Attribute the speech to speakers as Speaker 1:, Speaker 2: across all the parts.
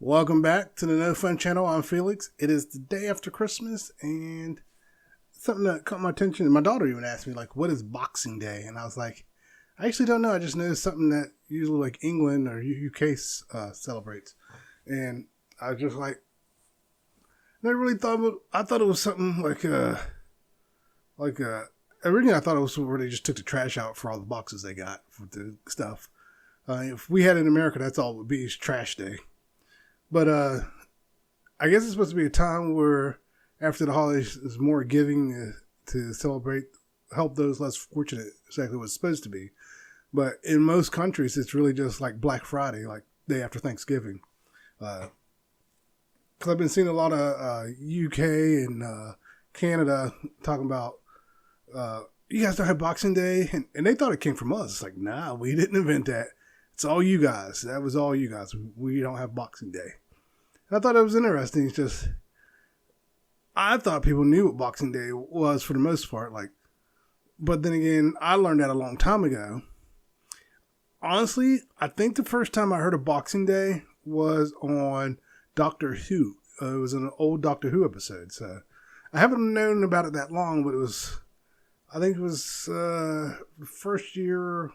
Speaker 1: Welcome back to the No Fun Channel. I'm Felix. It is the day after Christmas, and something that caught my attention. And my daughter even asked me, like, "What is Boxing Day?" And I was like, "I actually don't know. I just know it's something that usually like England or UK celebrates." And I was just like, never really thought. I thought it was something like originally I thought it was where they just took the trash out for all the boxes they got for the stuff. If we had it in America, that's all it would be is Trash Day. But I guess it's supposed to be a time where after the holidays is more giving to celebrate, help those less fortunate. Exactly what it's supposed to be. But in most countries, it's really just like Black Friday, like day after Thanksgiving. Because I've been seeing a lot of UK and Canada talking about, you guys don't have Boxing Day? And they thought it came from us. It's like, nah, we didn't invent that. It's all you guys. That was all you guys. We don't have Boxing Day. And I thought it was interesting. It's just, I thought people knew what Boxing Day was for the most part. But then again, I learned that a long time ago. Honestly, I think the first time I heard of Boxing Day was on Doctor Who. It was an old Doctor Who episode. So I haven't known about it that long, but I think it was the first year,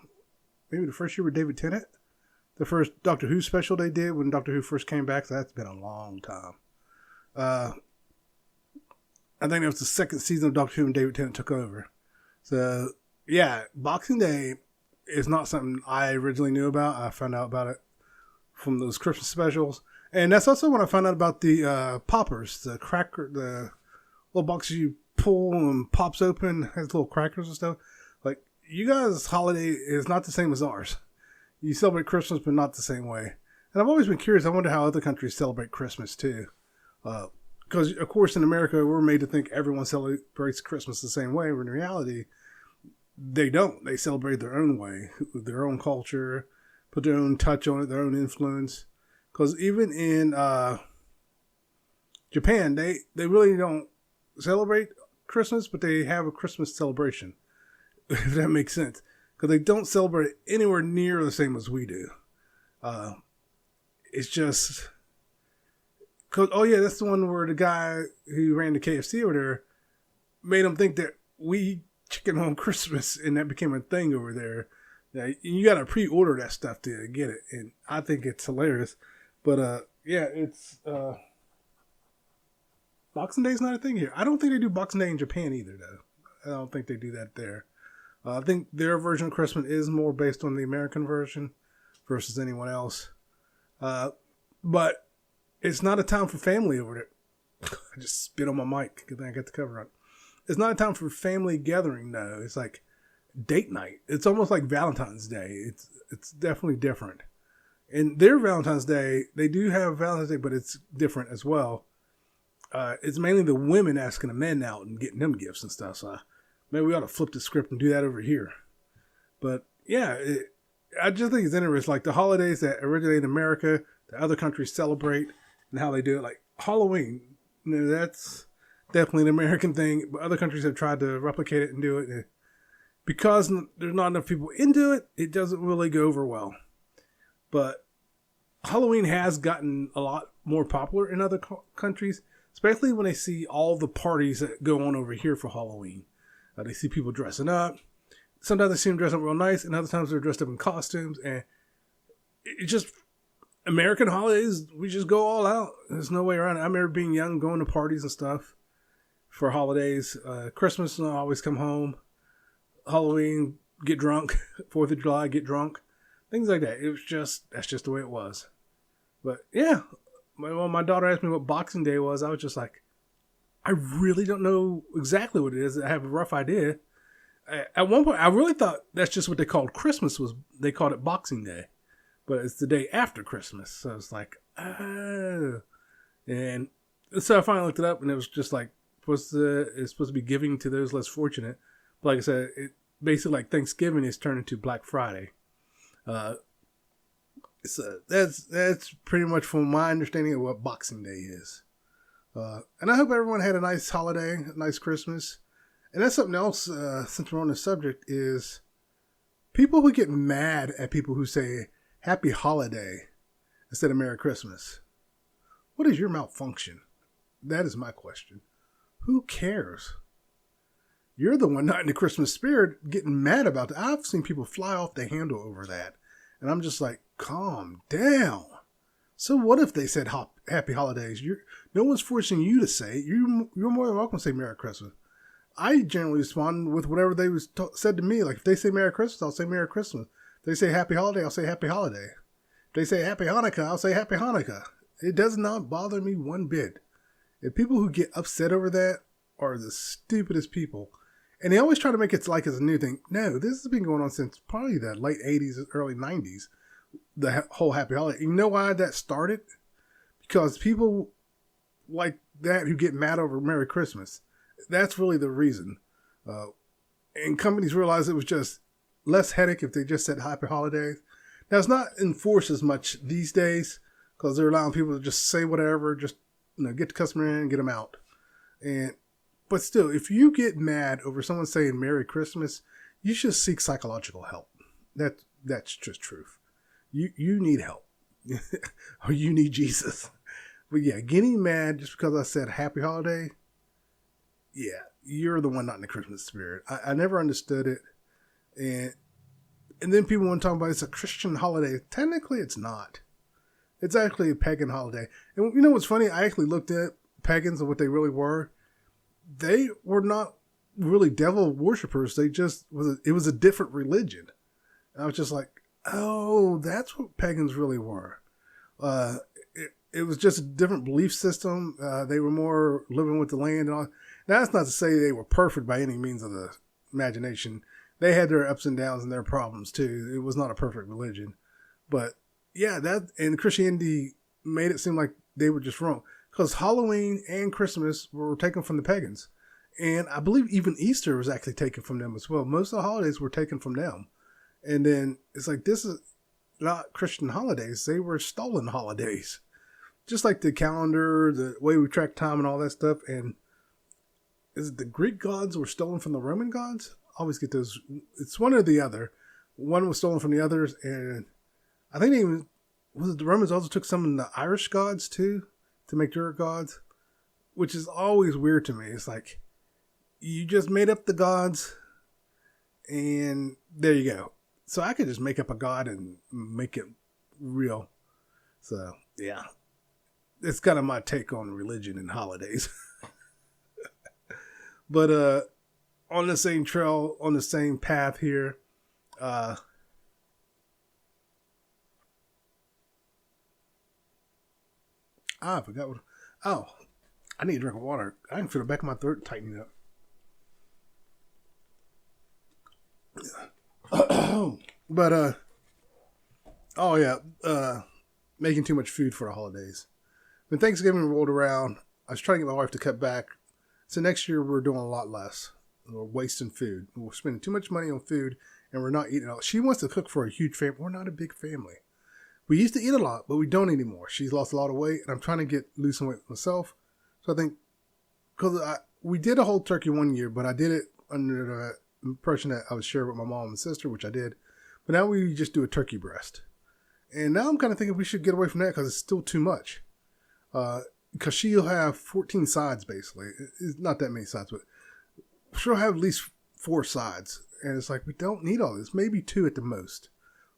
Speaker 1: maybe the first year with David Tennant. The first Doctor Who special they did when Doctor Who first came back. So that's been a long time. I think it was the second season of Doctor Who when David Tennant took over. So, yeah, Boxing Day is not something I originally knew about. I found out about it from those Christmas specials. And that's also when I found out about the poppers, the little boxes you pull and pops open, has little crackers and stuff. Like, you guys' holiday is not the same as ours. You celebrate Christmas, but not the same way. And I've always been curious. I wonder how other countries celebrate Christmas, too. Because, of course, in America, we're made to think everyone celebrates Christmas the same way. When in reality, they don't. They celebrate their own way, with their own culture, put their own touch on it, their own influence. Because even in Japan, they really don't celebrate Christmas, but they have a Christmas celebration, if that makes sense. Because they don't celebrate it anywhere near the same as we do. It's just... Cause, oh yeah, that's the one where the guy who ran the KFC over there made them think that we eat chicken on Christmas, and that became a thing over there. Now, you got to pre-order that stuff to get it, and I think it's hilarious. But yeah, it's Boxing Day's not a thing here. I don't think they do Boxing Day in Japan either, though. I don't think they do that there. I think their version of Christmas is more based on the American version versus anyone else. But it's not a time for family over there. I just spit on my mic because I got the cover on. It's not a time for family gathering, though. It's like date night. It's almost like Valentine's Day. It's definitely different. And their Valentine's Day, they do have Valentine's Day, but it's different as well. It's mainly the women asking the men out and getting them gifts and stuff. So maybe we ought to flip the script and do that over here. But yeah, I just think it's interesting. Like the holidays that originate in America, that other countries celebrate, and how they do it. Like Halloween, that's definitely an American thing. But other countries have tried to replicate it and do it. And because there's not enough people into it, it doesn't really go over well. But Halloween has gotten a lot more popular in other countries, especially when they see all the parties that go on over here for Halloween. They see people dressing up. Sometimes they see them dressed up real nice, and other times they're dressed up in costumes. And it just, American holidays, we just go all out. There's no way around it. I remember being young, going to parties and stuff for holidays. Christmas, I always come home. Halloween, get drunk. 4th of July, get drunk. Things like that. It was just, that's just the way it was. But yeah, when my daughter asked me what Boxing Day was, I was just like, I really don't know exactly what it is. I have a rough idea. At one point, I really thought that's just what they called Christmas. They called it Boxing Day. But it's the day after Christmas. So it's like, oh. And so I finally looked it up, and it was just like, it's supposed to be giving to those less fortunate. But like I said, it basically like Thanksgiving is turned into Black Friday. So that's pretty much from my understanding of what Boxing Day is. And I hope everyone had a nice holiday, a nice Christmas. And that's something else, since we're on the subject, is people who get mad at people who say Happy Holiday instead of Merry Christmas. What is your malfunction? That is my question. Who cares? You're the one not in the Christmas spirit getting mad about that. I've seen people fly off the handle over that. And I'm just like, calm down. So what if they said happy holidays? No one's forcing you to say it. You're more than welcome to say Merry Christmas. I generally respond with whatever they said to me. Like if they say Merry Christmas, I'll say Merry Christmas. If they say Happy Holiday, I'll say Happy Holiday. If they say Happy Hanukkah, I'll say Happy Hanukkah. It does not bother me one bit. And people who get upset over that are the stupidest people. And they always try to make it like it's a new thing. No, this has been going on since probably the late 80s, early 90s. The whole Happy Holiday. You know why that started? Because people like that who get mad over Merry Christmas. That's really the reason. And companies realized it was just less headache if they just said Happy Holidays. Now, it's not enforced as much these days because they're allowing people to just say whatever, just get the customer in and get them out. But still, if you get mad over someone saying Merry Christmas, you should seek psychological help. That's just truth. You need help. Or you need Jesus. But yeah, getting mad just because I said Happy Holiday, yeah, you're the one not in the Christmas spirit. I never understood it. And then people want to talk about it's a Christian holiday. Technically, it's not. It's actually a pagan holiday. And you know what's funny? I actually looked at pagans and what they really were. They were not really devil worshippers. It was a different religion. And I was just like, oh, that's what pagans really were. It was just a different belief system. They were more living with the land and all. Now, that's not to say they were perfect by any means of the imagination. They had their ups and downs and their problems too. It was not a perfect religion. But yeah, and Christianity made it seem like they were just wrong. Because Halloween and Christmas were taken from the pagans. And I believe even Easter was actually taken from them as well. Most of the holidays were taken from them. And then it's like, this is not Christian holidays. They were stolen holidays. Just like the calendar, the way we track time and all that stuff. And is it the Greek gods were stolen from the Roman gods? I always get those. It's one or the other. One was stolen from the others. And I think the Romans also took some of the Irish gods too, to make their gods, which is always weird to me. It's like, you just made up the gods and there you go. So I could just make up a god and make it real. So yeah, it's kind of my take on religion and holidays. But on the same trail, on the same path here, I forgot what. Oh, I need a drink of water. I can feel the back of my throat tightening up. But oh yeah, making too much food for the holidays. When Thanksgiving rolled around, I was trying to get my wife to cut back. So next year we're doing a lot less. We're wasting food. We're spending too much money on food, and we're not eating out. She wants to cook for a huge family. We're not a big family. We used to eat a lot, but we don't anymore. She's lost a lot of weight, and I'm trying to lose some weight myself. So I think, because we did a whole turkey one year, but I did it under the impression that I would share with my mom and sister, which I did. But now we just do a turkey breast. And now I'm kind of thinking we should get away from that because it's still too much. Because she'll have 14 sides, basically. It's not that many sides, but she'll have at least 4 sides. And it's like, we don't need all this. Maybe 2 at the most.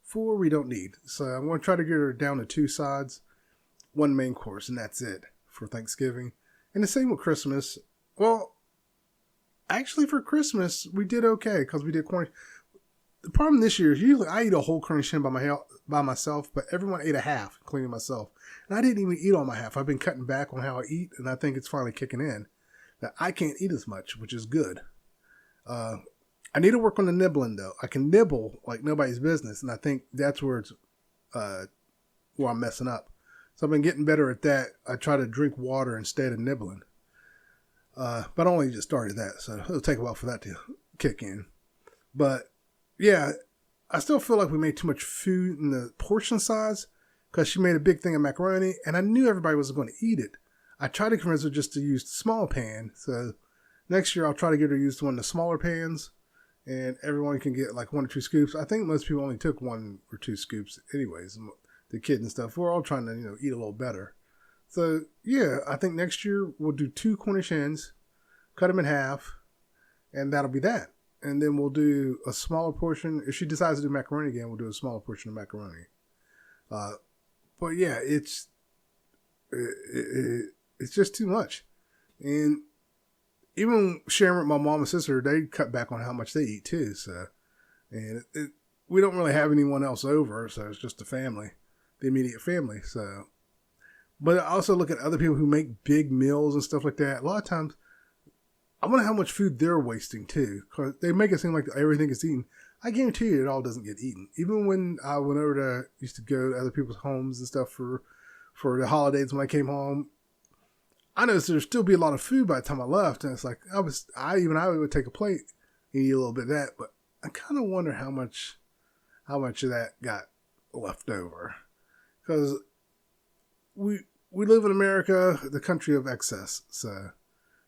Speaker 1: 4 we don't need. So I'm going to try to get her down to 2 sides, 1 main course, and that's it for Thanksgiving. And the same with Christmas. Well, actually for Christmas, we did okay because we did corn. The problem this year is usually I eat a whole Cornish hen by myself, but everyone ate a half, including myself. And I didn't even eat all my half. I've been cutting back on how I eat, and I think it's finally kicking in. That I can't eat as much, which is good. I need to work on the nibbling, though. I can nibble like nobody's business, and I think that's where where I'm messing up. So I've been getting better at that. I try to drink water instead of nibbling. But I only just started that, so it'll take a while for that to kick in. But yeah, I still feel like we made too much food in the portion size because she made a big thing of macaroni, and I knew everybody was going to eat it. I tried to convince her just to use the small pan. So next year I'll try to get her to use one of the smaller pans, and everyone can get like 1 or 2 scoops. I think most people only took 1 or 2 scoops anyways. The kids and stuff. We're all trying to, eat a little better. So yeah, I think next year we'll do 2 Cornish hens, cut them in half, and that'll be that. And then we'll do a smaller portion. If she decides to do macaroni again, we'll do a smaller portion of macaroni. But yeah, it's just too much. And even sharing with my mom and sister, they cut back on how much they eat too. So, and we don't really have anyone else over, so it's just the family, the immediate family. So, but I also look at other people who make big meals and stuff like that. A lot of times, I wonder how much food they're wasting too, because they make it seem like everything is eaten. I guarantee you, it all doesn't get eaten. Even when I went over used to go to other people's homes and stuff for the holidays when I came home, I noticed there'd still be a lot of food by the time I left, and it's like I would take a plate and eat a little bit of that, but I kind of wonder how much of that got left over, because we live in America, the country of excess, so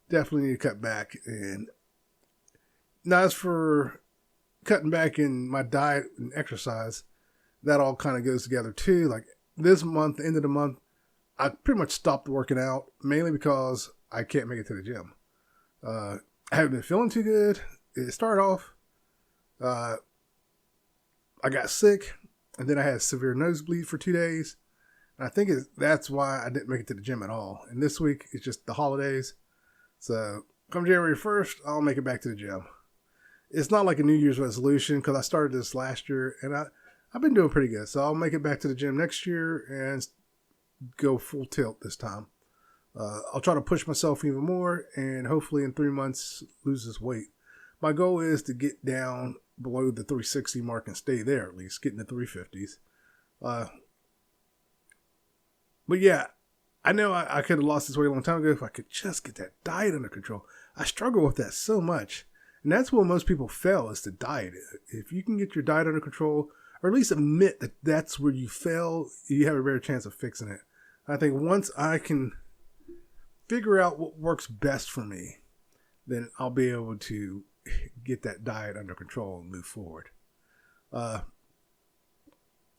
Speaker 1: definitely need to cut back. And now as for cutting back in my diet and exercise, that all kind of goes together too. Like this month, end of the month, I pretty much stopped working out, mainly because I can't make it to the gym. I haven't been feeling too good. It started off, I got sick, and then I had severe nosebleed for 2 days. And I think that's why I didn't make it to the gym at all. And this week, it's just the holidays. So come January 1st, I'll make it back to the gym. It's not like a New Year's resolution, because I started this last year, and I've been doing pretty good. So I'll make it back to the gym next year and go full tilt this time. I'll try to push myself even more, and hopefully in 3 months lose this weight. My goal is to get down below the 360 mark and stay there, at least get in the 350s. But yeah, I know I could have lost this weight a long time ago if I could just get that diet under control. I struggle with that so much. And that's where most people fail, is the diet. If you can get your diet under control, or at least admit that that's where you fail, you have a better chance of fixing it. I think once I can figure out what works best for me, then I'll be able to get that diet under control and move forward.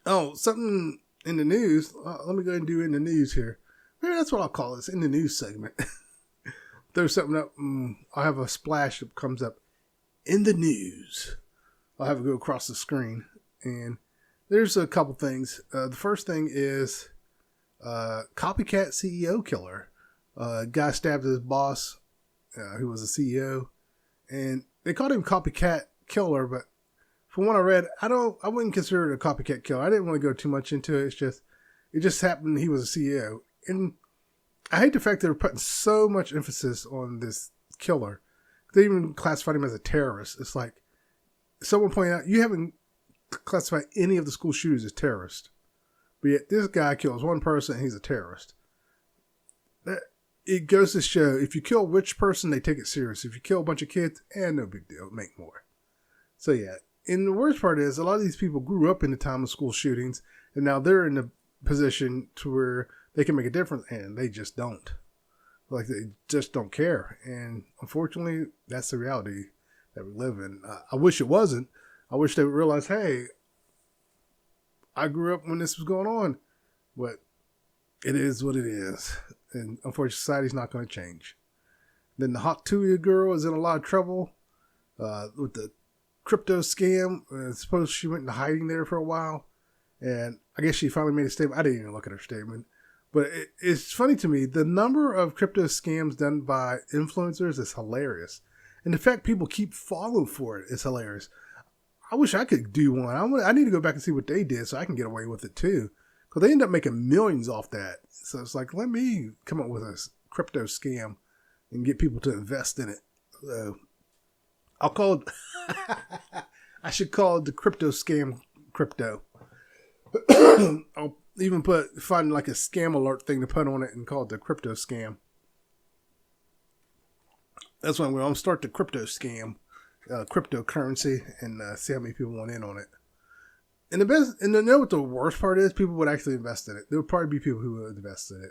Speaker 1: Something in the news. Let me go ahead and do in the news here. Maybe that's what I'll call this, in the news segment. Throw something up. I'll have a splash that comes up in the news. I'll have it go across the screen. And there's a couple things. The first thing is copycat CEO killer. Guy stabbed his boss, who was a CEO. And they called him copycat killer, but from what I read, I wouldn't consider it a copycat killer. I didn't want to go too much into it. It just happened he was a CEO. And I hate the fact they're putting so much emphasis on this killer. They even classified him as a terrorist. It's like, someone pointed out, you haven't classified any of the school shooters as terrorists. But yet this guy kills one person and he's a terrorist. It goes to show, if you kill a rich person, they take it serious. If you kill a bunch of kids, no big deal, make more. So yeah, and the worst part is, a lot of these people grew up in the time of school shootings, and now they're in the position to where they can make a difference, and they just don't. Like, they just don't care. And unfortunately, that's the reality that we live in. I wish it wasn't. I wish they would realize, hey, I grew up when this was going on. But it is what it is. And unfortunately, society's not going to change. Then the Hawktuya girl is in a lot of trouble with the crypto scam. Suppose she went into hiding there for a while. And I guess she finally made a statement. I didn't even look at her statement. But it's funny to me, the number of crypto scams done by influencers is hilarious. And the fact people keep falling for it is hilarious. I wish I could do one. I need to go back and see what they did so I can get away with it too. Because they end up making millions off that. So it's like, let me come up with a crypto scam and get people to invest in it. I'll call it, I should call it the crypto scam crypto. I'll even find like a scam alert thing to put on it and call it the crypto scam. That's what I'm going to start, the crypto scam, cryptocurrency, and see how many people want in on it. And you know what the worst part is? People would actually invest in it. There would probably be people who would invest in it.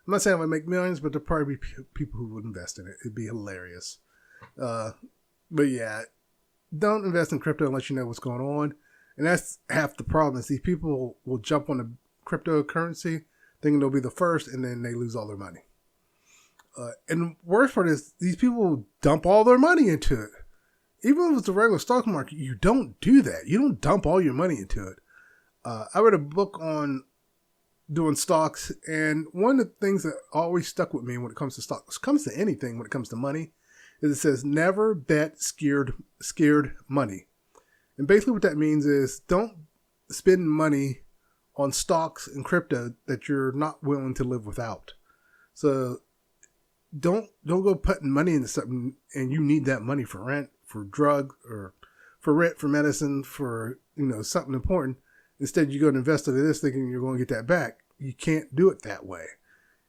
Speaker 1: I'm not saying I would make millions, but there'd probably be people who would invest in it. It'd be hilarious. But yeah, don't invest in crypto unless you know what's going on. And that's half the problem, is these people will jump on the cryptocurrency thinking they'll be the first, and then they lose all their money. And the worst part is these people dump all their money into it. Even if it's a regular stock market, you don't do that. You don't dump all your money into it. I read a book on doing stocks, and one of the things that always stuck with me when it comes to stocks, comes to anything when it comes to money, is it says never bet scared money. And basically what that means is don't spend money on stocks and crypto that you're not willing to live without. So don't go putting money into something and you need that money for rent, for drugs, or for rent, for medicine, for something important. Instead, you go and invest into this thinking you're going to get that back. You can't do it that way.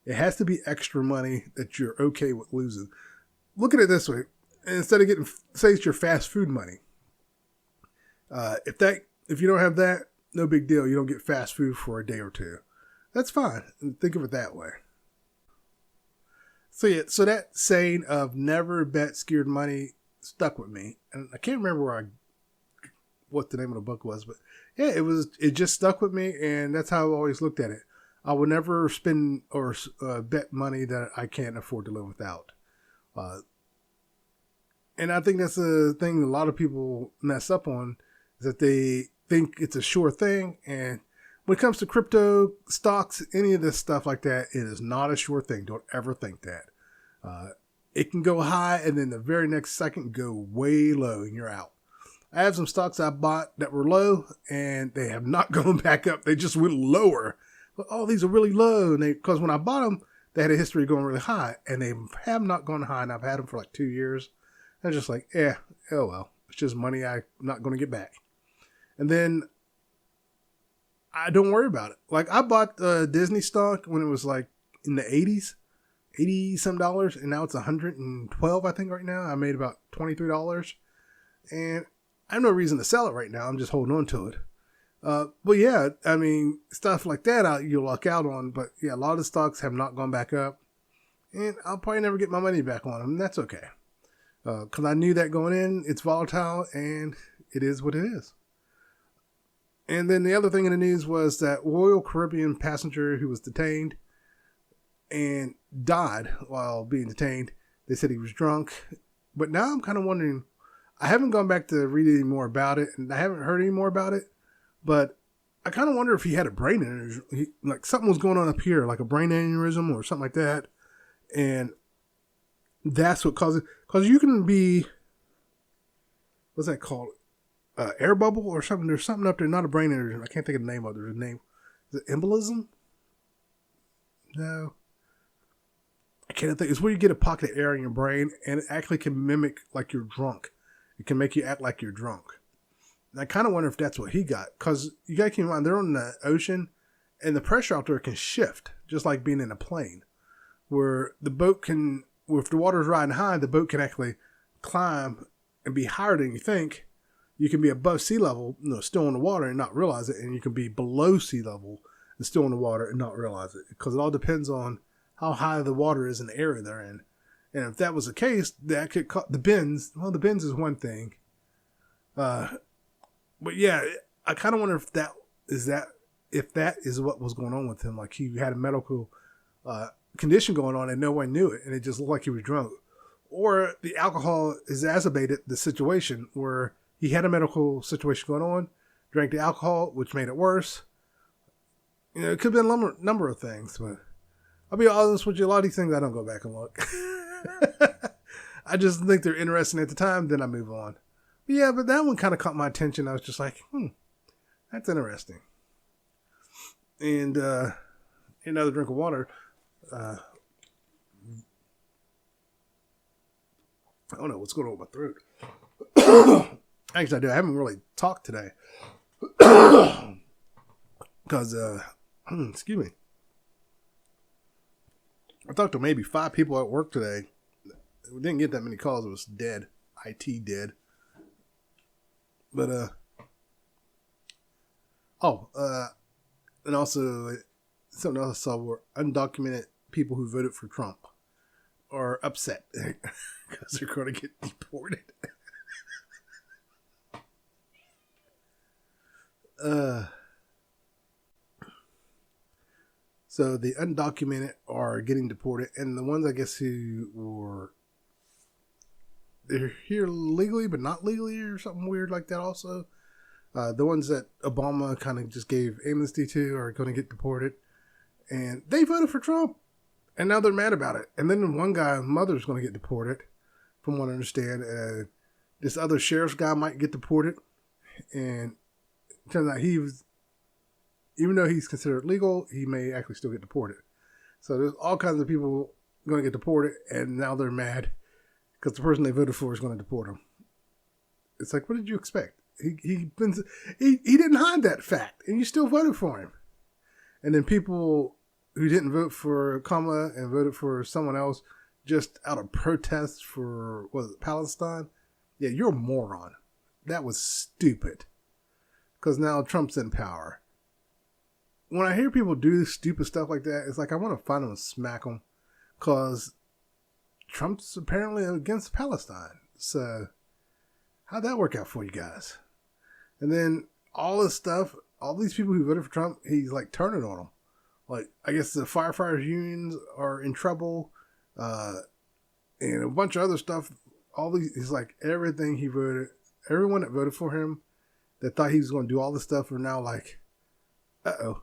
Speaker 1: It has to be extra money that you're okay with losing. Look at it this way. Instead of getting, say it's your fast food money. If you don't have that, no big deal. You don't get fast food for a day or two. That's fine. Think of it that way. So that saying of never bet scared money stuck with me. And I can't remember what the name of the book was, but yeah, it just stuck with me, and that's how I always looked at it. I will never spend or bet money that I can't afford to live without. And I think that's a thing a lot of people mess up on, is that they think it's a sure thing. And when it comes to crypto, stocks, any of this stuff like that, it is not a sure thing. Don't ever think that. It can go high and then the very next second go way low and you're out. I have some stocks I bought that were low and they have not gone back up. They just went lower. But, oh, these are really low. And because when I bought them, they had a history of going really high, and they have not gone high. And I've had them for like 2 years. I'm just like, oh well, it's just money I'm not going to get back. And then I don't worry about it. Like I bought Disney stock when it was like in the 80s, 80 some dollars, and now it's 112, I think right now. I made about $23, and I have no reason to sell it right now. I'm just holding on to it. But yeah, I mean, stuff like that you'll luck out on. But yeah, a lot of the stocks have not gone back up, and I'll probably never get my money back on them. And that's okay. Because I knew that going in, it's volatile, and it is what it is. And then the other thing in the news was that Royal Caribbean passenger who was detained and died while being detained. They said he was drunk. But now I'm kind of wondering, I haven't gone back to read any more about it, and I haven't heard any more about it, but I kind of wonder if he had a brain aneurysm. Like something was going on up here, like a brain aneurysm or something like that. And that's what causes it. Because you can be, what's that called? Air bubble or something. There's something up there, not a brain aneurysm. I can't think of the name of it. There's a name. Is it embolism? No. I can't think. It's where you get a pocket of air in your brain, and it actually can mimic like you're drunk. It can make you act like you're drunk. And I kind of wonder if that's what he got. Because you got to keep in mind, they're on the ocean, and the pressure out there can shift, just like being in a plane. Where the boat can, if the water's riding high, the boat can actually climb and be higher than you think. You can be above sea level, still in the water and not realize it. And you can be below sea level and still in the water and not realize it. Because it all depends on how high the water is in the area they're in. And if that was the case, that could cut the bends. Well, the bends is one thing. But yeah, I kind of wonder if that is what was going on with him. Like he had a medical condition going on and no one knew it. And it just looked like he was drunk. Or the alcohol exacerbated the situation where he had a medical situation going on, drank the alcohol, which made it worse. It could have been a number of things, but I'll be honest with you, a lot of these things I don't go back and look. I just think they're interesting at the time, then I move on. But yeah, but that one kind of caught my attention. I was just like, that's interesting. And another drink of water. I don't know what's going on with my throat. Actually, I do. I haven't really talked today. Because, excuse me. I talked to maybe 5 people at work today. We didn't get that many calls. It was dead. IT dead. But, and also, something else I saw were undocumented people who voted for Trump are upset because they're going to get deported. So the undocumented are getting deported, and the ones I guess who were they're here legally but not legally or something weird like that. Also, the ones that Obama kind of just gave amnesty to are going to get deported, and they voted for Trump, and now they're mad about it. And then one guy's mother's going to get deported, from what I understand. This other sheriff's guy might get deported, and it turns out even though he's considered legal, he may actually still get deported. So there's all kinds of people going to get deported, and now they're mad because the person they voted for is going to deport them. It's like, what did you expect? He didn't hide that fact, and you still voted for him. And then people who didn't vote for Kamala and voted for someone else just out of protest for, Palestine? Yeah, you're a moron. That was stupid. Because now Trump's in power. When I hear people do stupid stuff like that, it's like I want to find them and smack them. Because Trump's apparently against Palestine. So, how'd that work out for you guys? And then all this stuff, all these people who voted for Trump, he's like turning on them. Like, I guess the firefighters unions are in trouble. And a bunch of other stuff. All these, it's like everything he voted, everyone that voted for him that thought he was going to do all this stuff are now like, uh-oh.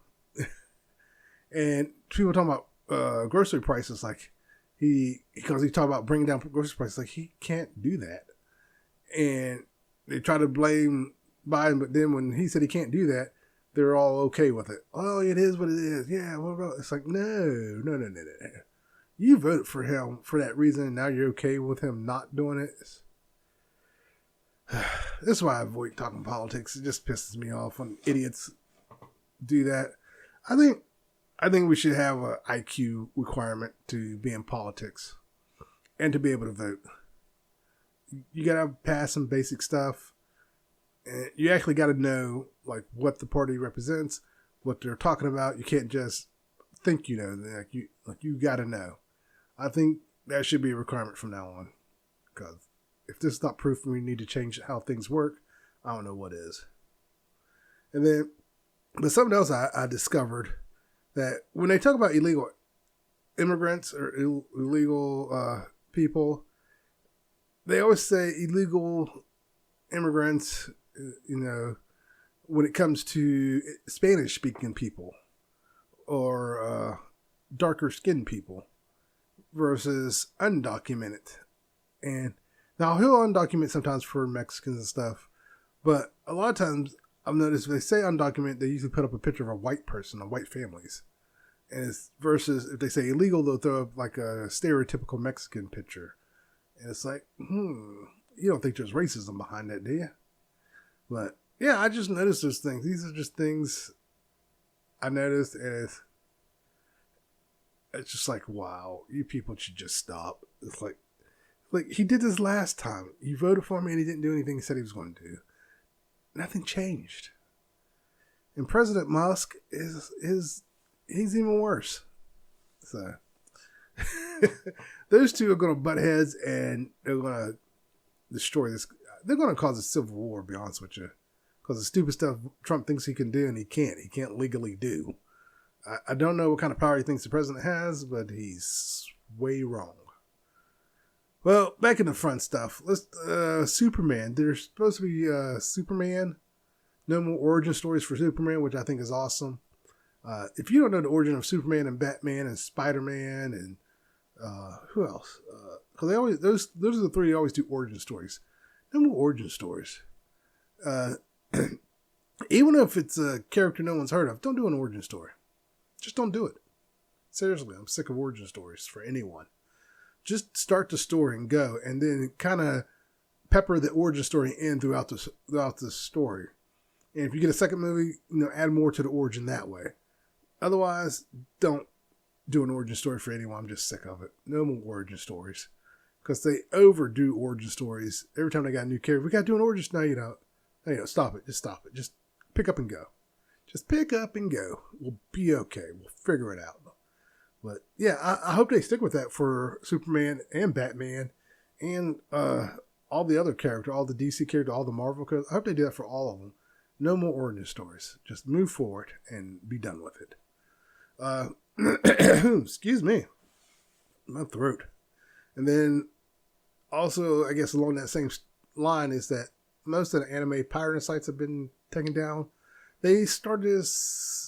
Speaker 1: And people talking about grocery prices, like because he talked about bringing down grocery prices, like he can't do that. And they try to blame Biden, but then when he said he can't do that, they're all okay with it. Oh, it is what it is. Yeah, well, it's like, no. You voted for him for that reason, and now you're okay with him not doing it. This is why I avoid talking politics. It just pisses me off when idiots do that. I think we should have an IQ requirement to be in politics and to be able to vote. You gotta pass some basic stuff. And you actually gotta know like what the party represents, what they're talking about. You can't just think you know. You gotta know. I think that should be a requirement from now on. Because if this is not proof we need to change how things work, I don't know what is. And then, but something else I discovered, that when they talk about illegal immigrants or illegal people, they always say illegal immigrants, when it comes to Spanish speaking people or darker skinned people versus undocumented. And now he'll undocument sometimes for Mexicans and stuff, but a lot of times I've noticed if they say undocumented, they usually put up a picture of a white person, of white families. And it's versus if they say illegal, they'll throw up like a stereotypical Mexican picture. And it's like, you don't think there's racism behind that, do you? But yeah, I just noticed those things. These are just things I noticed, and it's just like, wow, you people should just stop. It's like he did this last time. You voted for me and he didn't do anything he said he was going to do. Nothing changed. And President Musk he's even worse. So those two are going to butt heads, and they're going to destroy this. They're going to cause a civil war, to be honest with you. Because the stupid stuff Trump thinks he can do and he can't. He can't legally do. I don't know what kind of power he thinks the president has, but he's way wrong. Well, back in the front stuff. Let's Superman. There's supposed to be Superman. No more origin stories for Superman, which I think is awesome. If you don't know the origin of Superman and Batman and Spider-Man and who else? Because they always those are the three they always do origin stories. No more origin stories. Even if it's a character no one's heard of, don't do an origin story. Just don't do it. Seriously, I'm sick of origin stories for anyone. Just start the story and go, and then kind of pepper the origin story in throughout the story. And if you get a second movie, add more to the origin that way. Otherwise, don't do an origin story for anyone. I'm just sick of it. No more origin stories. Because they overdo origin stories. Every time they got a new character, we got to do an origin story. No, stop it. Just stop it. Just pick up and go. Just pick up and go. We'll be okay. We'll figure it out. But yeah, I hope they stick with that for Superman and Batman and all the other characters, all the DC characters, all the Marvel characters. I hope they do that for all of them. No more origin stories. Just move forward and be done with it. Excuse me, my throat. And then also, I guess along that same line is that most of the anime pirating sites have been taken down. They started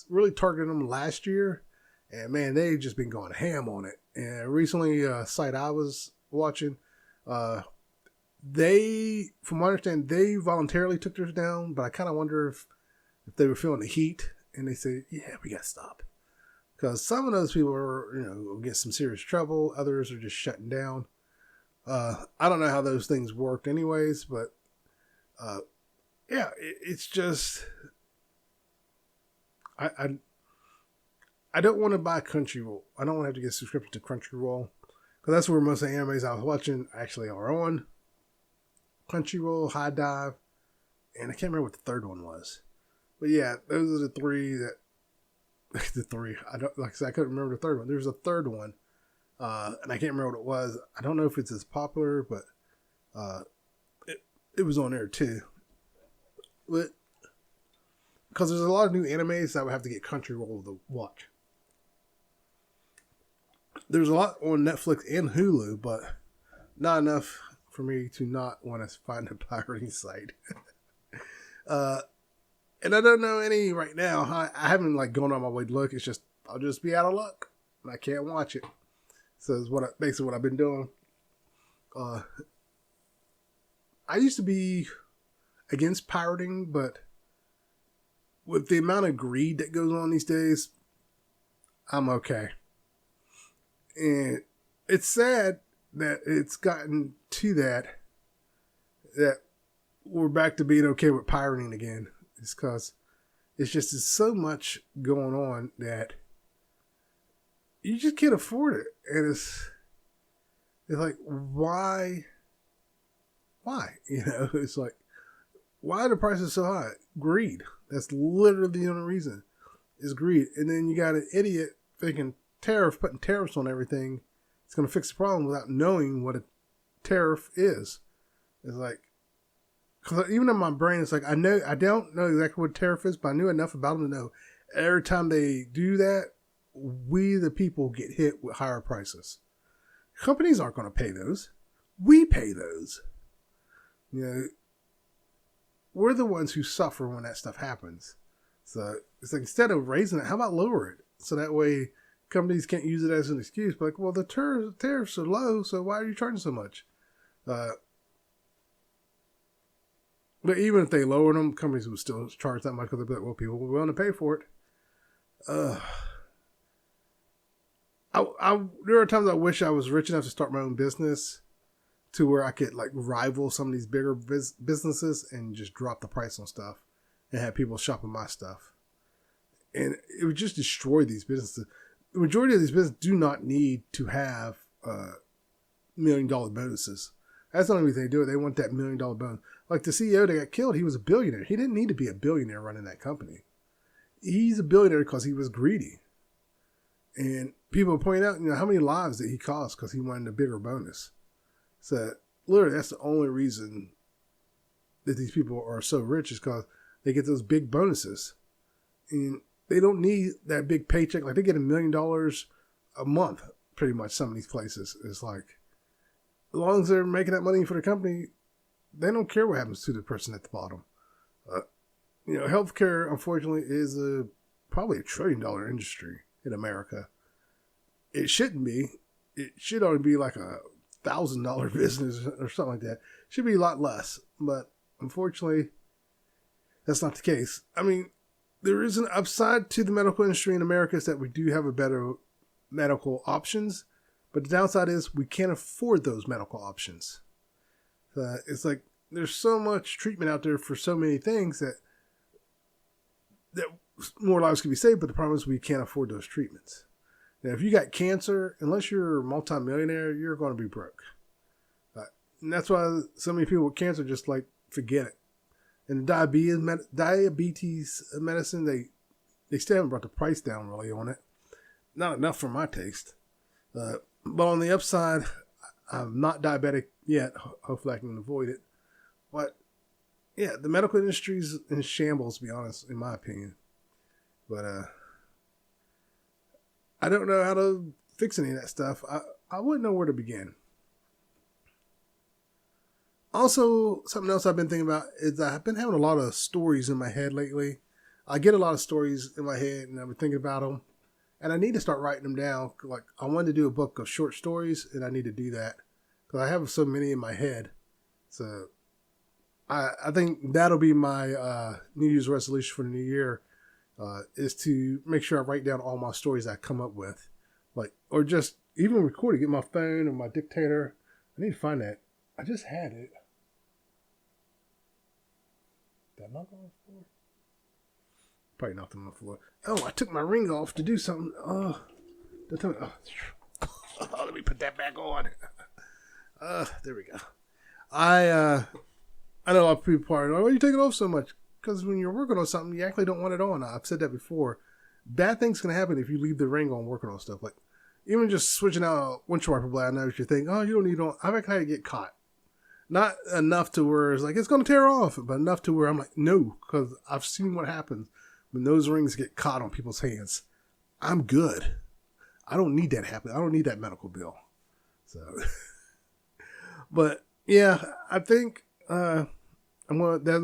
Speaker 1: really targeting them last year, and man, they've just been going ham on it. And recently, a site I was watching, they, from what I understand, they voluntarily took theirs down, but I kind of wonder if they were feeling the heat and they said, yeah, we got to stop. Because some of those people are, will get some serious trouble. Others are just shutting down. I don't know how those things worked anyways, but yeah, it's just, I don't want to buy Crunchyroll. I don't want to have to get a subscription to Crunchyroll, because that's where most of the animes I was watching actually are on. Crunchyroll, High Dive, and I can't remember what the third one was. But yeah, those are the three that, the three, I don't, like I said, I couldn't remember the third one. There's a third one, and I can't remember what it was. I don't know if it's as popular, but it was on there too. But because there's a lot of new animes that I would have to get Crunchyroll to watch. There's a lot on Netflix and Hulu, but not enough for me to not want to find a pirating site. And I don't know any right now. I haven't gone on my way to look. It's just I'll just be out of luck and I can't watch it. So it's basically what I've been doing. I used to be against pirating, but with the amount of greed that goes on these days, I'm okay. And it's sad that it's gotten to that we're back to being okay with pirating again. It's because it's just there's so much going on that you just can't afford it. And it's like, why? It's like, why are the prices so high? Greed. That's literally the only reason. Is greed. And then you got an idiot thinking putting tariffs on everything. It's going to fix the problem without knowing what a tariff is. It's like, because even in my brain, it's like, I don't know exactly what a tariff is, but I knew enough about them to know every time they do that, we, the people, get hit with higher prices. Companies aren't going to pay those. We pay those. We're the ones who suffer when that stuff happens. So it's like, instead of raising it, how about lower it? So that way companies can't use it as an excuse. But well, the tariffs are low, so why are you charging so much? But even if they lowered them, companies would still charge that much because they'd be like, well, people will be willing to pay for it. There are times I wish I was rich enough to start my own business to where I could rival some of these bigger businesses and just drop the price on stuff and have people shopping my stuff. And it would just destroy these businesses. The majority of these businesses do not need to have $1 million bonuses. That's the only reason they do it. They want that $1 million bonus. Like the CEO that got killed, he was a billionaire. He didn't need to be a billionaire running that company. He's a billionaire because he was greedy. And people point out, how many lives did he cost because he wanted a bigger bonus. So literally, that's the only reason that these people are so rich is because they get those big bonuses. And they don't need that big paycheck. Like they get $1 million a month, pretty much, some of these places. It's like, as long as they're making that money for the company, they don't care what happens to the person at the bottom. Healthcare, unfortunately, is probably $1 trillion industry in America. It shouldn't be. It should only be like $1,000 business or something like that. It should be a lot less. But unfortunately, that's not the case. I mean, there is an upside to the medical industry in America is that we do have a better medical options. But the downside is we can't afford those medical options. It's like there's so much treatment out there for so many things that more lives can be saved, but the problem is we can't afford those treatments. Now, if you got cancer, unless you're a multimillionaire, you're going to be broke. And that's why so many people with cancer just forget it. And the diabetes medicine, they still haven't brought the price down really on it. Not enough for my taste. But on the upside, I'm not diabetic yet. Hopefully I can avoid it. But yeah, the medical industry's in shambles, to be honest, in my opinion. But I don't know how to fix any of that stuff. I wouldn't know where to begin. Also, something else I've been thinking about is I've been having a lot of stories in my head lately. I get a lot of stories in my head and I've been thinking about them. And I need to start writing them down. Like, I wanted to do a book of short stories and I need to do that. Because I have so many in my head. So, I think that'll be my New Year's resolution for the new year. Is to make sure I write down all my stories I come up with. Like, or just even record it, get my phone or my dictator. I need to find that. I just had it. Did I knock on the floor? Probably knocked on the floor. Oh, I took my ring off to do something. Oh, let me put that back on. There we go. I know a lot of people are like, why are you taking off so much? Because when you're working on something, you actually don't want it on. I've said that before. Bad things can happen if you leave the ring on working on stuff. Like, even just switching out a windshield wiper blade, I know what you think, oh, you don't need it on. I've actually had to get caught. Not enough to where it's like, it's going to tear off, but enough to where I'm like, no, because I've seen what happens when those rings get caught on people's hands. I'm good. I don't need that happen. I don't need that medical bill. So, but yeah, I think that'll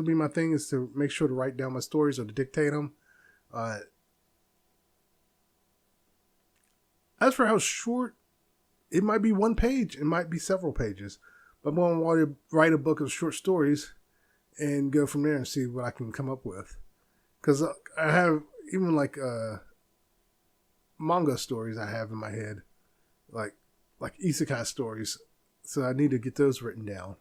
Speaker 1: be my thing, is to make sure to write down my stories or to dictate them. As for how short, it might be one page. It might be several pages. But I'm going to want to write a book of short stories and go from there and see what I can come up with. Because I have even like manga stories I have in my head. Like isekai stories. So I need to get those written down.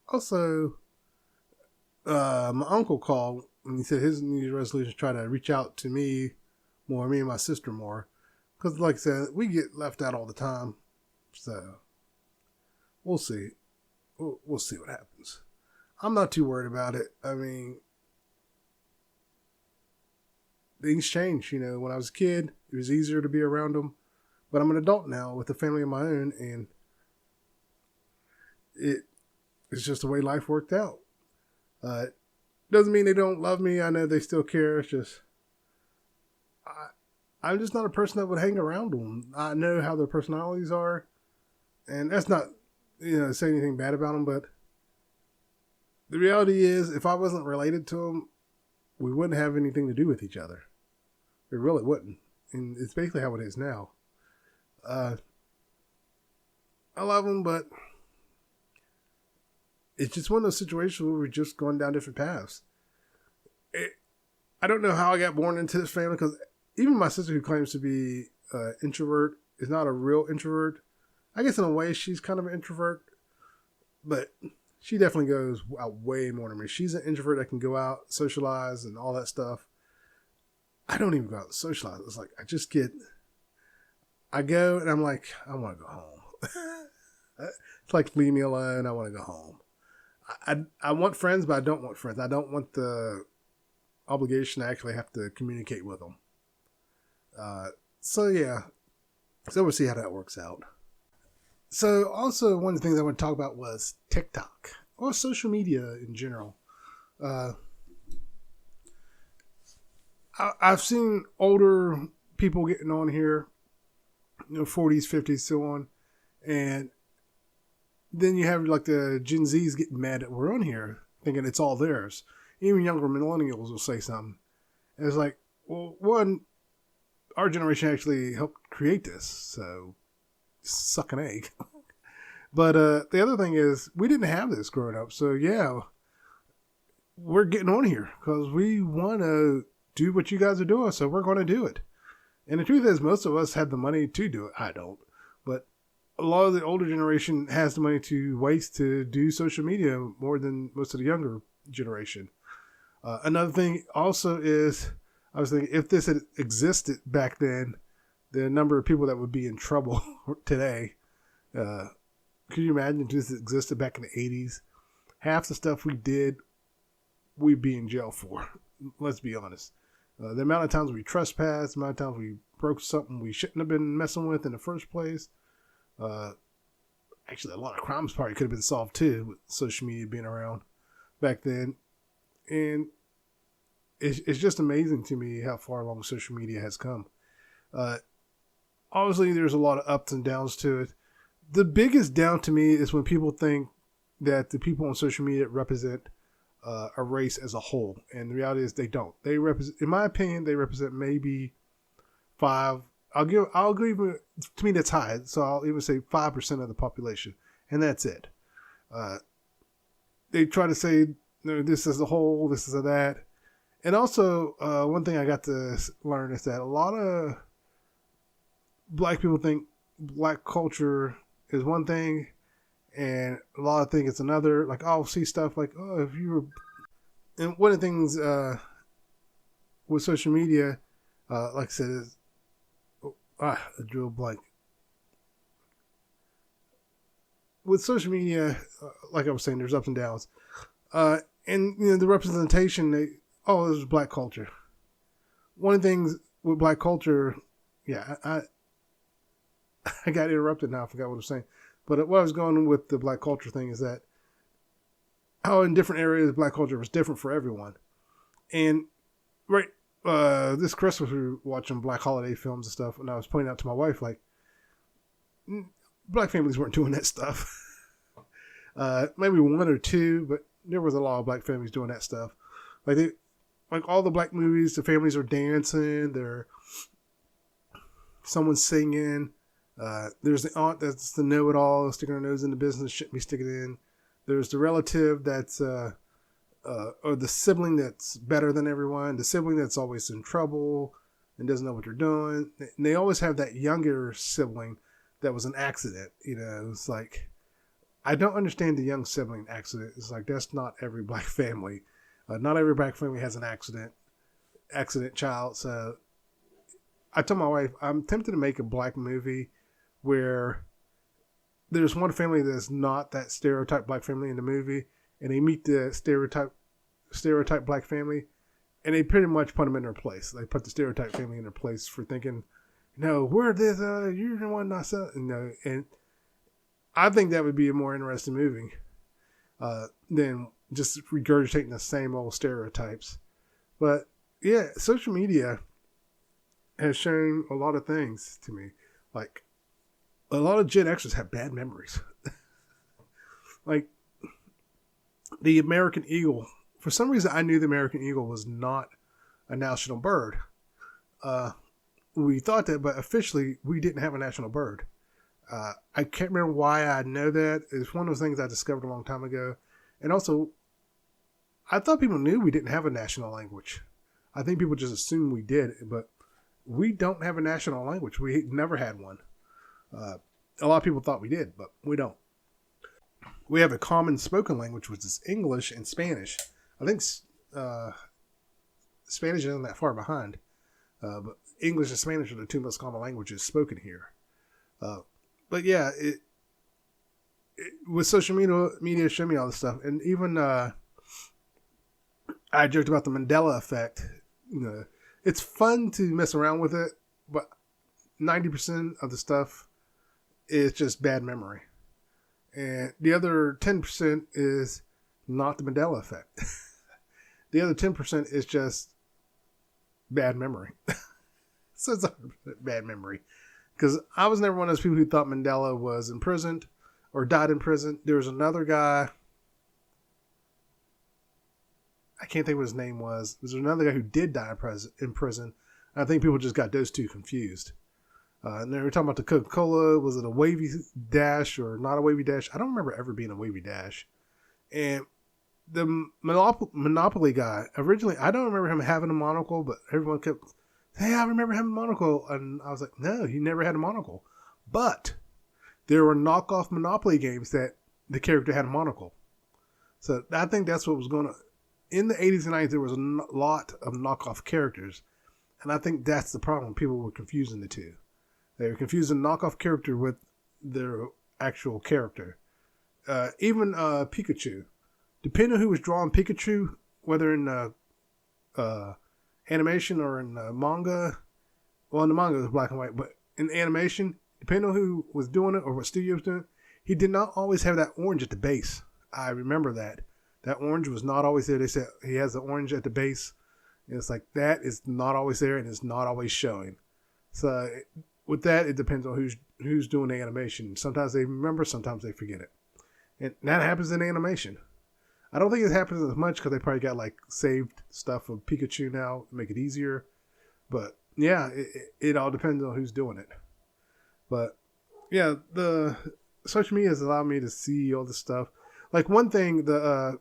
Speaker 1: Also, my uncle called and he said his New Year's resolution is try to reach out to me and my sister more. Because like I said, we get left out all the time. So, we'll see. We'll see what happens. I'm not too worried about it. I mean, things change. You know, when I was a kid, it was easier to be around them. But I'm an adult now with a family of my own, and it's just the way life worked out. Doesn't mean they don't love me. I know they still care. It's just I'm just not a person that would hang around them. I know how their personalities are, and that's not say anything bad about them. But the reality is, if I wasn't related to them, we wouldn't have anything to do with each other. We really wouldn't, and it's basically how it is now. I love them, but it's just one of those situations where we're just going down different paths. I don't know how I got born into this family, because even my sister, who claims to be an introvert, is not a real introvert. I guess in a way she's kind of an introvert, but she definitely goes out way more than me. She's an introvert that can go out, socialize, and all that stuff. I don't even go out and socialize. It's like I go and I'm like, I want to go home. It's like, leave me alone. I want to go home. I want friends, but I don't want friends. I don't want the obligation to actually have to communicate with them. So yeah. So we'll see how that works out. So also one of the things I want to talk about was TikTok, or social media in general. I've seen older people getting on here, 40s, 50s, so on. And then you have like the Gen Zs getting mad that we're on here, thinking it's all theirs. Even younger millennials will say something. And it's like, well, one, our generation actually helped create this, so suck an egg. But the other thing is, we didn't have this growing up, so yeah, we're getting on here because we want to do what you guys are doing, so we're going to do it. And the truth is, most of us have the money to do it. I don't, but a lot of the older generation has the money to waste to do social media more than most of the younger generation. Another thing also is, I was thinking, if this had existed back then, the number of people that would be in trouble today. Could you imagine if this existed back in the 80s? Half the stuff we did, we'd be in jail for. Let's be honest. The amount of times we trespassed, the amount of times we broke something we shouldn't have been messing with in the first place. Actually, a lot of crimes probably could have been solved too with social media being around back then. And it's just amazing to me how far along social media has come. Uh, Obviously, there's a lot of ups and downs to it. The biggest down to me is when people think that the people on social media represent a race as a whole, and the reality is they don't. They represent, in my opinion, they represent maybe five. I'll give to me that's high, so I'll even say 5% of the population, and that's it. They try to say this is a whole, this is a that, and also one thing I got to learn is that a lot of black people think black culture is one thing, and a lot of think it's another. Like I'll see stuff like, oh, if you were, and one of the things with social media, like I said, is I drew a blank. With social media, like I was saying, there's ups and downs, and the representation. There's black culture. One of the things with black culture, yeah, I got interrupted now. I forgot what I was saying. But what I was going with the black culture thing is that how in different areas black culture was different for everyone. And right, this Christmas we were watching black holiday films and stuff, and I was pointing out to my wife, like, black families weren't doing that stuff. Maybe one or two, but there was a lot of black families doing that stuff. Like all the black movies, the families are dancing, someone's singing. There's the aunt that's the know-it-all, sticking her nose in the business, shouldn't be sticking it in. There's the relative that's, or the sibling that's better than everyone, the sibling that's always in trouble and doesn't know what they're doing. And they always have that younger sibling that was an accident. It's like, I don't understand the young sibling accident. It's like, that's not every black family. Not every black family has an accident child. So I told my wife, I'm tempted to make a black movie where there's one family that's not that stereotype black family in the movie, and they meet the stereotype black family, and they pretty much put them in their place. They put the stereotype family in their place for thinking, we're this, you're the one not so, and I think that would be a more interesting movie than just regurgitating the same old stereotypes. But yeah, social media has shown a lot of things to me. Like, a lot of Gen Xers have bad memories. Like, the American Eagle. For some reason, I knew the American Eagle was not a national bird. We thought that, but officially, we didn't have a national bird. I can't remember why I know that. It's one of those things I discovered a long time ago. And also, I thought people knew we didn't have a national language. I think people just assumed we did, but we don't have a national language. We never had one. A lot of people thought we did, but we don't. We have a common spoken language, which is English and Spanish. I think Spanish isn't that far behind, but English and Spanish are the two most common languages spoken here. But yeah, with social media showing me all this stuff, and even I joked about the Mandela effect. It's fun to mess around with it, but 90% of the stuff is just bad memory. And the other 10% is not the Mandela effect. The other 10% is just bad memory. So it's 100% bad memory. Because I was never one of those people who thought Mandela was imprisoned or died in prison. There was another guy, I can't think what his name was. There's another guy who did die in prison. I think people just got those two confused. And they were talking about the Coca-Cola. Was it a wavy dash or not a wavy dash? I don't remember ever being a wavy dash. And the Monopoly guy, originally, I don't remember him having a monocle, but everyone kept, hey, I remember having a monocle. And I was like, no, he never had a monocle. But there were knockoff Monopoly games that the character had a monocle. So I think that's what was going on. In the 80s and 90s, there was a lot of knockoff characters. And I think that's the problem. People were confusing the two. They were confusing knockoff character with their actual character. Even Pikachu. Depending on who was drawing Pikachu, whether in animation or in manga, well, in the manga it was black and white, but in animation, depending on who was doing it or what studio was doing it, he did not always have that orange at the base. I remember that. That orange was not always there. They said he has the orange at the base. And it's like that is not always there and it's not always showing. So with that, it depends on who's doing the animation. Sometimes they remember, sometimes they forget it. And that happens in animation. I don't think it happens as much because they probably got like saved stuff of Pikachu now to make it easier. But yeah, it all depends on who's doing it. But yeah, the social media has allowed me to see all this stuff. Like one thing, the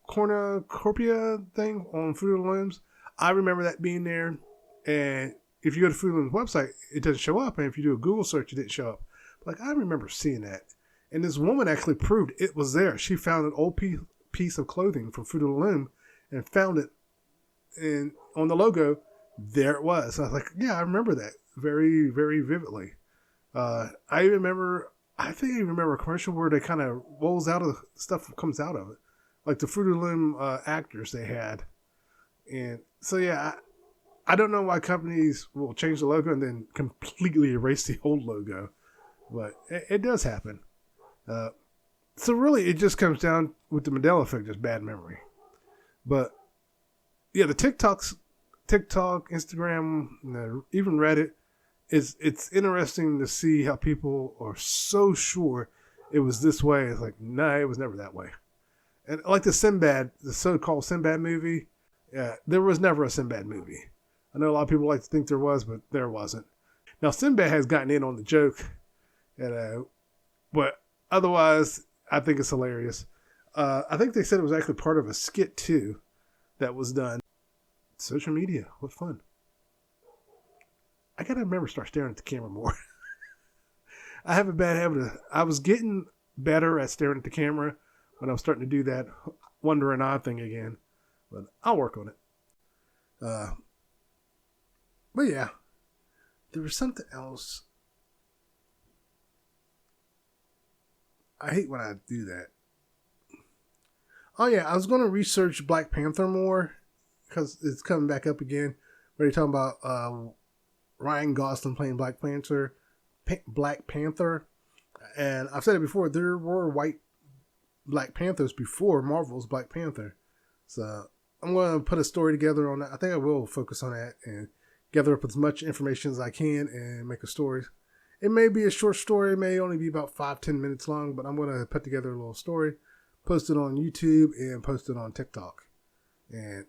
Speaker 1: cornucopia thing on Fruit of the Looms, I remember that being there. And if you go to Fruit of the Looms website, it doesn't show up. And if you do a Google search, it didn't show up. But like I remember seeing that. And this woman actually proved it was there. She found an old piece of clothing from Fruit of the Loom and found it. And on the logo, there it was. I was like, yeah, I remember that very, very vividly. I think I remember a commercial where they kind of rolls out of stuff that comes out of it. Like the Fruit of the Loom actors they had. And so, yeah, I don't know why companies will change the logo and then completely erase the old logo. But it does happen. So really, it just comes down with the Mandela effect, just bad memory. But yeah, the TikTok, Instagram, even Reddit, it's interesting to see how people are so sure it was this way. It's like, no, it was never that way. And like the so-called Sinbad movie, there was never a Sinbad movie. I know a lot of people like to think there was, but there wasn't. Now, Sinbad has gotten in on the joke, but otherwise, I think it's hilarious. I think they said it was actually part of a skit, too, that was done. Social media, what fun. I got to remember to start staring at the camera more. I have a bad habit I was getting better at staring at the camera when I was starting to do that wonder and odd thing again. But I'll work on it. But yeah, there was something else. I hate when I do that. Oh yeah, I was going to research Black Panther more because it's coming back up again. Where you're talking about Ryan Gosling playing Black Panther, and I've said it before. There were white Black Panthers before Marvel's Black Panther, so I'm going to put a story together on that. I think I will focus on that and gather up as much information as I can and make a story. It may be a short story. It may only be about 5-10 minutes long, but I'm going to put together a little story, post it on YouTube, and post it on TikTok. And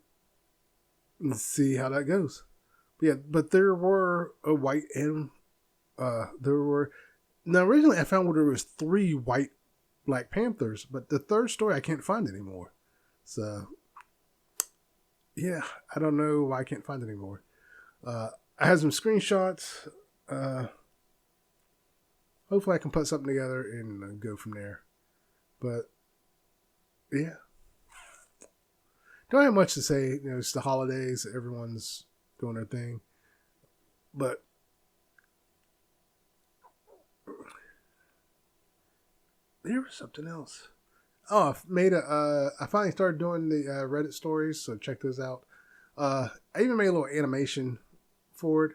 Speaker 1: see how that goes. But yeah, but there were a white and now originally I found where there was 3 white Black Panthers, but the third story I can't find anymore. So yeah, I don't know why I can't find it anymore. I had some screenshots. Hopefully I can put something together and go from there. But yeah, don't have much to say. You know, it's the holidays. Everyone's doing their thing. But there was something else. Oh, I finally started doing the Reddit stories, so check those out. I even made a little animation for it.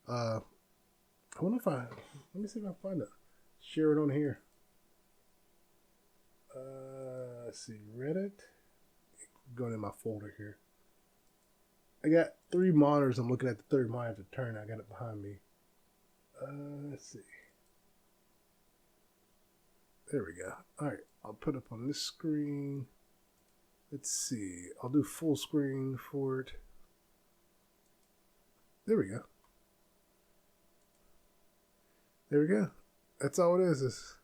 Speaker 1: I wonder if let me see if I can find it. Share it on here. Let's see, Reddit. Going in my folder here. I got 3 monitors. I'm looking at the third monitor to turn. I got it behind me. Let's see. There we go. All right, I'll put up on this screen. Let's see. I'll do full screen for it. There we go. There we go. That's all it is. It's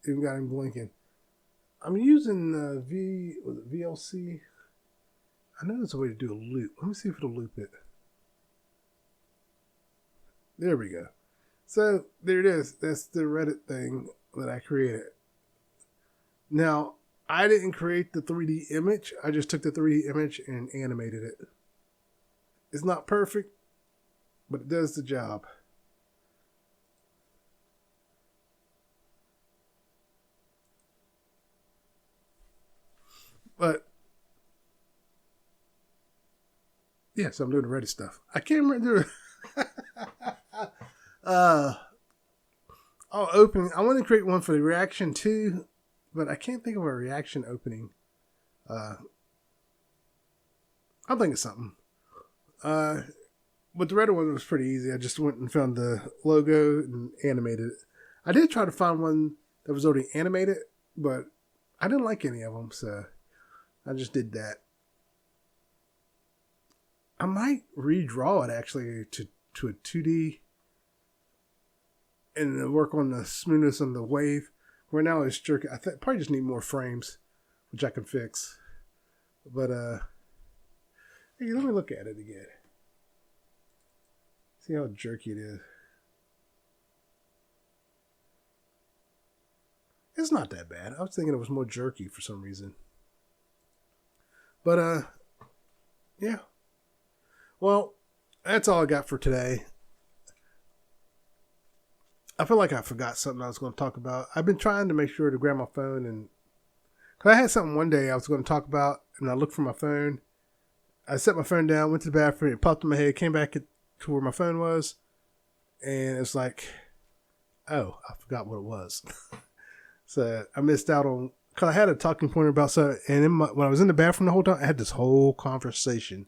Speaker 1: even got him blinking. I'm using VLC. I know there's a way to do a loop. Let me see if it'll loop it. There we go. So there it is. That's the Reddit thing that I created. Now, I didn't create the 3D image. I just took the 3D image and animated it. It's not perfect, but it does the job. But yeah, so I'm doing the Reddit stuff. I can't remember. Opening. I want to create one for the reaction too, but I can't think of a reaction opening. I'll think of something. But the Reddit one was pretty easy. I just went and found the logo and animated it. I did try to find one that was already animated, but I didn't like any of them, so I just did that. I might redraw it actually to a 2D and work on the smoothness on the wave. Right now it's jerky. I probably just need more frames, which I can fix. But hey, let me look at it again. See how jerky it is. It's not that bad. I was thinking it was more jerky for some reason. But yeah. Well, that's all I got for today. I feel like I forgot something I was going to talk about. I've been trying to make sure to grab my phone, and because I had something one day I was going to talk about, and I looked for my phone. I set my phone down, went to the bathroom, it popped in my head, came back to where my phone was, and it's like, oh, I forgot what it was. So I missed out on, because I had a talking point about something, and when I was in the bathroom the whole time, I had this whole conversation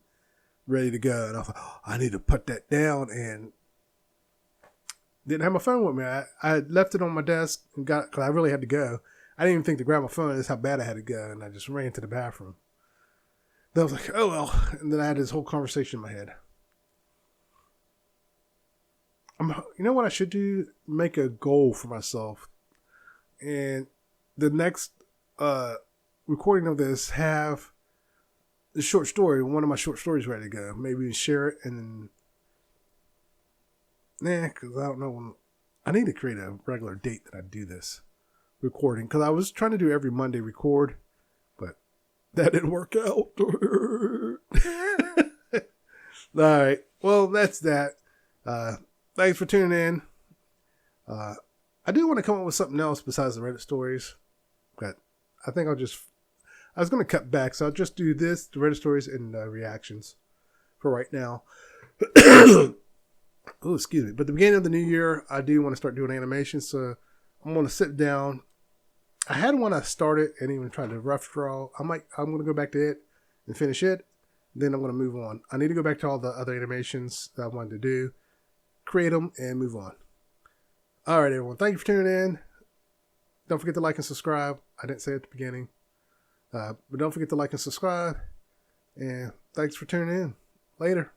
Speaker 1: ready to go, and I was like, oh, I need to put that down, and didn't have my phone with me. I left it on my desk and got, because I really had to go. I didn't even think to grab my phone. That's how bad I had to go, and I just ran to the bathroom. Then I was like, oh well, and then I had this whole conversation in my head. You know what I should do? Make a goal for myself, and the next recording of this have the short story, one of my short stories ready to go. Maybe share it and then, because I don't know when. I need to create a regular date that I do this recording, because I was trying to do every Monday record, but that didn't work out. All right. Well, that's that. Thanks for tuning in. I do want to come up with something else besides the Reddit stories, but I think I was going to cut back, so I'll just do this, the Reddit stories, and reactions for right now. Oh, excuse me. But at the beginning of the new year, I do want to start doing animation, so I'm going to sit down. I had one I started and even tried to rough draw. I'm going to go back to it and finish it. Then I'm going to move on. I need to go back to all the other animations that I wanted to do, create them, and move on. All right, everyone. Thank you for tuning in. Don't forget to like and subscribe. I didn't say it at the beginning. But don't forget to like and subscribe. And thanks for tuning in. Later.